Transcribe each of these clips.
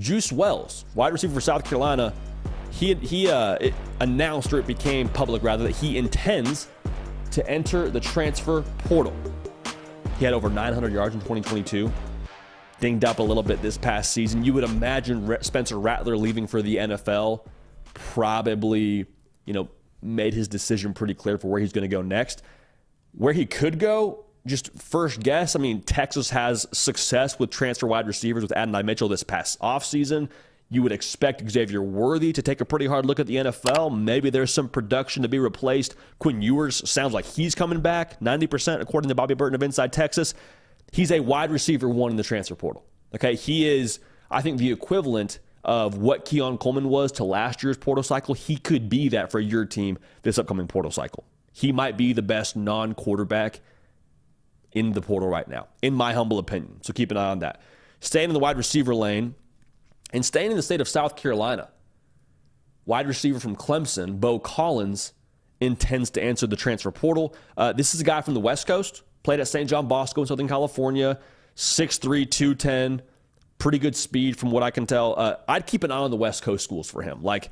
Juice Wells, wide receiver for South Carolina, it announced, or it became public rather, that he intends to enter the transfer portal. He had over 900 yards in 2022. Dinged up a little bit this past season. You would imagine Spencer Rattler leaving for the NFL probably, made his decision pretty clear for where he's going to go next. Where he could go, just first guess, Texas has success with transfer wide receivers with Adonai Mitchell this past offseason. You would expect Xavier Worthy to take a pretty hard look at the NFL. Maybe there's some production to be replaced. Quinn Ewers sounds like he's coming back, 90% according to Bobby Burton of Inside Texas. He's a wide receiver one in the transfer portal. Okay, he is, I think, the equivalent of what Keon Coleman was to last year's portal cycle. He could be that for your team this upcoming portal cycle. He might be the best non-quarterback in the portal right now, in my humble opinion. So keep an eye on that. Staying in the wide receiver lane and staying in the state of South Carolina, wide receiver from Clemson, Bo Collins, intends to enter the transfer portal. This is a guy from the West Coast. Played at St. John Bosco in Southern California, 6'3", 210, pretty good speed from what I can tell. I'd keep an eye on the West Coast schools for him. Like,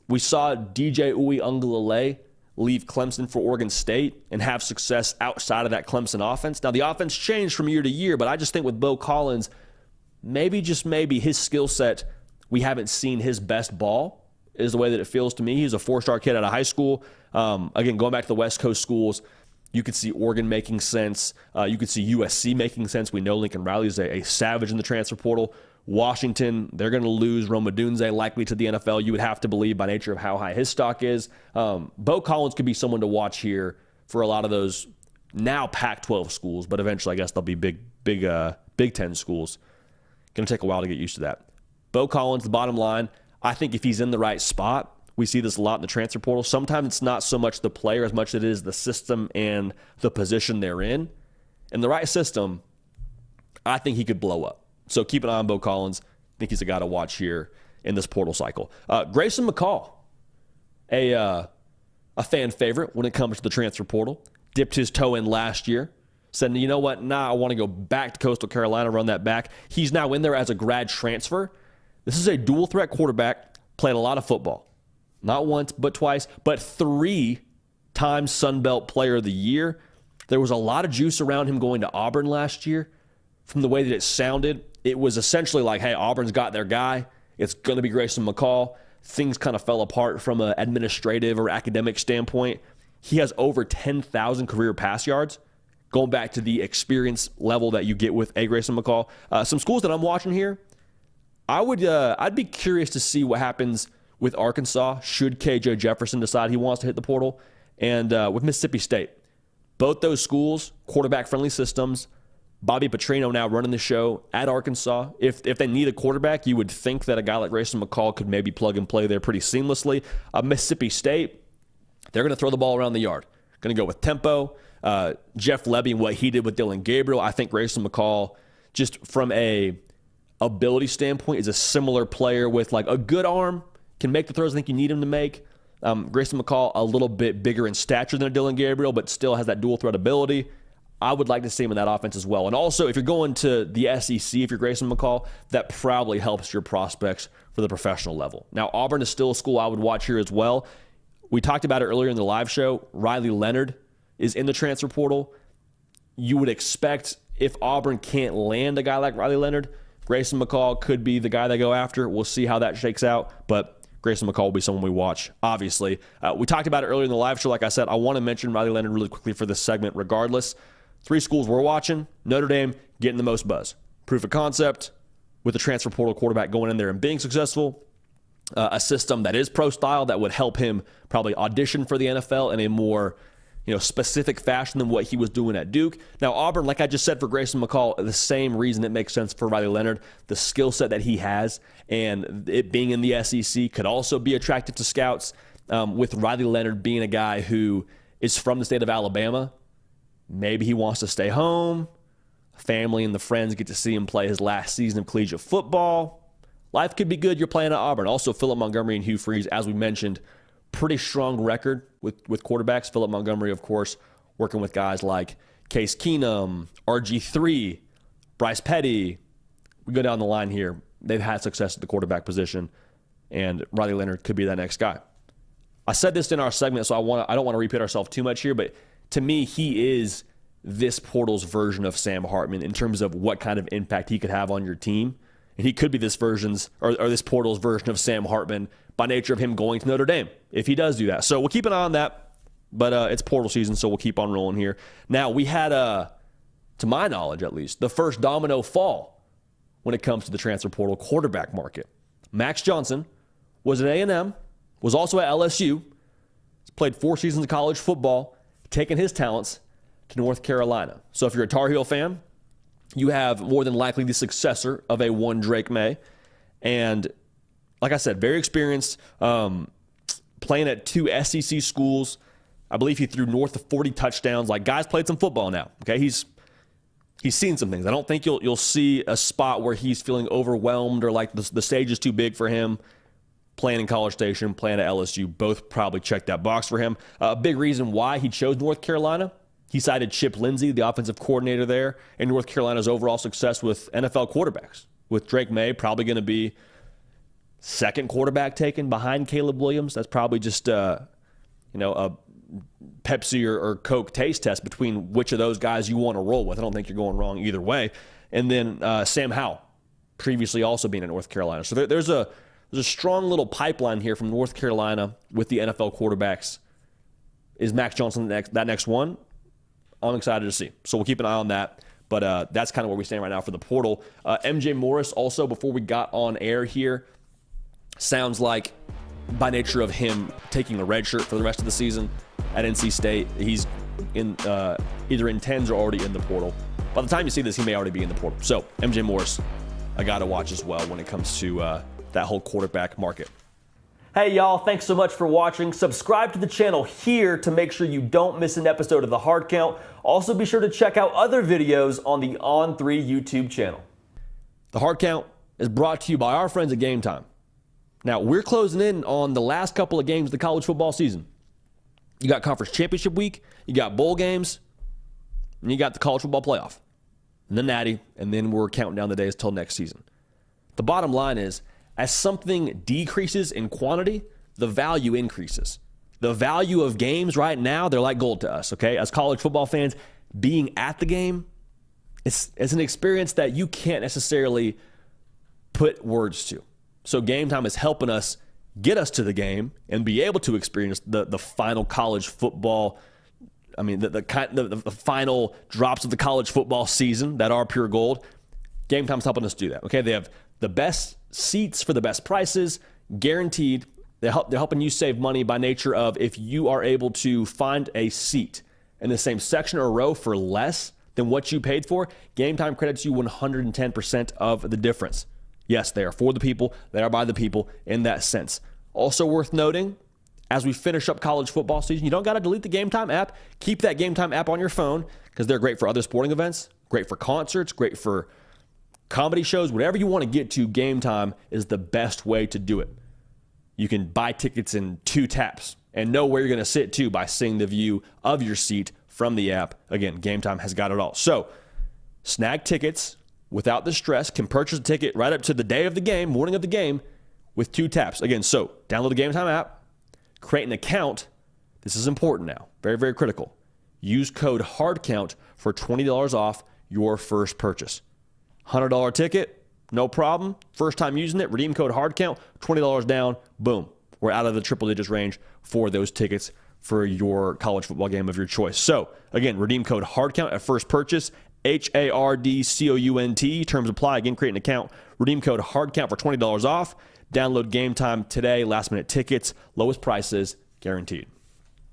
we saw DJ Uiagalelei leave Clemson for Oregon State and have success outside of that Clemson offense. Now, the offense changed from year to year, but I just think with Bo Collins, maybe, just maybe, his skill set, we haven't seen his best ball, is the way that it feels to me. He's a four-star kid out of high school. Again, going back to the West Coast schools, you could see Oregon making sense. You could see USC making sense. We know Lincoln Riley is a savage in the transfer portal. Washington, they're going to lose Rome Odunze likely to the NFL. You would have to believe by nature of how high his stock is. Bo Collins could be someone to watch here for a lot of those now Pac-12 schools, but eventually I guess they'll be Big Ten schools. Going to take a while to get used to that. Bo Collins, the bottom line, I think if he's in the right spot, we see this a lot in the transfer portal. Sometimes it's not so much the player as much as it is the system and the position they're in. In the right system, I think he could blow up. So keep an eye on Bo Collins. I think he's a guy to watch here in this portal cycle. Grayson McCall, a fan favorite when it comes to the transfer portal. Dipped his toe in last year. Said, you know what? I want to go back to Coastal Carolina, run that back. He's now in there as a grad transfer. This is a dual threat quarterback, played a lot of football. Not once, but twice, but 3-time Sun Belt Player of the Year. There was a lot of juice around him going to Auburn last year. From the way that it sounded, it was essentially like, hey, Auburn's got their guy. It's going to be Grayson McCall. Things kind of fell apart from an administrative or academic standpoint. He has over 10,000 career pass yards, going back to the experience level that you get with a Grayson McCall. Some schools that I'm watching here, I'd be curious to see what happens with Arkansas should KJ Jefferson decide he wants to hit the portal, and with Mississippi State. Both those schools, quarterback-friendly systems. Bobby Petrino now running the show at Arkansas. If they need a quarterback, you would think that a guy like Grayson McCall could maybe plug and play there pretty seamlessly. Mississippi State, they're going to throw the ball around the yard. Going to go with tempo. Jeff Lebby and what he did with Dylan Gabriel. I think Grayson McCall, just from a ability standpoint, is a similar player with like a good arm, can make the throws I think you need him to make. Grayson McCall, a little bit bigger in stature than Dylan Gabriel, but still has that dual threat ability. I would like to see him in that offense as well. And also, if you're going to the SEC, if you're Grayson McCall, that probably helps your prospects for the professional level. Now, Auburn is still a school I would watch here as well. We talked about it earlier in the live show. Riley Leonard is in the transfer portal. You would expect if Auburn can't land a guy like Riley Leonard, Grayson McCall could be the guy they go after. We'll see how that shakes out, but Grayson McCall will be someone we watch, obviously. We talked about it earlier in the live show. Like I said, I want to mention Riley Leonard really quickly for this segment regardless. 3 schools we're watching. Notre Dame getting the most buzz. Proof of concept with the transfer portal quarterback going in there and being successful. A system that is pro-style that would help him probably audition for the NFL in a more specific fashion than what he was doing at Duke. Now, Auburn, like I just said for Grayson McCall, the same reason it makes sense for Riley Leonard, the skill set that he has, and it being in the SEC could also be attractive to scouts. With Riley Leonard being a guy who is from the state of Alabama, maybe he wants to stay home. Family and the friends get to see him play his last season of collegiate football. Life could be good. You're playing at Auburn. Also, Philip Montgomery and Hugh Freeze, as we mentioned, pretty strong record with quarterbacks. Philip Montgomery, of course, working with guys like Case Keenum, RG3, Bryce Petty. We go down the line here. they've had success at the quarterback position, and Riley Leonard could be that next guy. I said this in our segment, so I don't want to repeat ourselves too much here, but to me, he is this portal's version of Sam Hartman in terms of what kind of impact he could have on your team. And he could be this this portal's version of Sam Hartman by nature of him going to Notre Dame, if he does do that. So we'll keep an eye on that, but it's portal season, so we'll keep on rolling here. Now, we had, to my knowledge at least, the first domino fall when it comes to the transfer portal quarterback market. Max Johnson was at A&M, was also at LSU, played 4 seasons of college football, taking his talents to North Carolina. So if you're a Tar Heel fan, you have more than likely the successor of a one Drake May. And like I said, very experienced, playing at 2 SEC schools. I believe he threw north of 40 touchdowns. Like, guys played some football now. Okay, he's seen some things. I don't think you'll see a spot where he's feeling overwhelmed or like the stage is too big for him. Playing in College Station, playing at LSU, both probably checked that box for him. A big reason why he chose North Carolina, he cited Chip Lindsey, the offensive coordinator there, and North Carolina's overall success with NFL quarterbacks. With Drake May probably going to be second quarterback taken behind Caleb Williams. That's probably just a Pepsi or Coke taste test between which of those guys you want to roll with. I don't think you're going wrong either way. And then Sam Howell, previously also being in North Carolina. So there's a strong little pipeline here from North Carolina with the NFL quarterbacks. Is Max Johnson that next one? I'm excited to see. So we'll keep an eye on that. But that's kind of where we stand right now for the portal. MJ Morris also, before we got on air here, sounds like by nature of him taking a red shirt for the rest of the season at NC State, he's either intends or already in the portal. By the time you see this, he may already be in the portal. So MJ Morris, I got to watch as well when it comes to that whole quarterback market. Hey y'all, thanks so much for watching. Subscribe to the channel here to make sure you don't miss an episode of The Hard Count. Also be sure to check out other videos on the On3 YouTube channel. The Hard Count is brought to you by our friends at Game Time. Now, we're closing in on the last couple of games of the college football season. You got Conference Championship Week, you got bowl games, and you got the college football playoff, and the Natty, and then we're counting down the days till next season. The bottom line is, as something decreases in quantity, the value increases. The value of games right now, they're like gold to us, okay? As college football fans, being at the game, it's an experience that you can't necessarily put words to. So Game Time is helping us get us to the game and be able to experience the final college football, the final drops of the college football season that are pure gold. Game Time's helping us do that, okay? They have the best seats for the best prices, guaranteed. They're helping you save money by nature of if you are able to find a seat in the same section or row for less than what you paid for, Game Time credits you 110% of the difference. Yes, they are for the people. They are by the people in that sense. Also worth noting, as we finish up college football season, you don't got to delete the Game Time app. Keep that Game Time app on your phone because they're great for other sporting events, great for concerts, great for comedy shows, whatever you want to get to. Game Time is the best way to do it. You can buy tickets in 2 taps and know where you're going to sit too by seeing the view of your seat from the app. Again, Game Time has got it all. So snag tickets without the stress, can purchase a ticket right up to the day of the game, morning of the game, with 2 taps. Again, so download the Game Time app, create an account. This is important now. Very, very critical. Use code HARDCOUNT for $20 off your first purchase. $100 ticket, no problem. First time using it, redeem code HARDCOUNT, $20 down, boom. We're out of the triple digits range for those tickets for your college football game of your choice. So, again, redeem code HARDCOUNT at first purchase, HARDCOUNT. Terms apply. Again, create an account. Redeem code HARDCOUNT for $20 off. Download Game Time today. Last minute tickets, lowest prices guaranteed.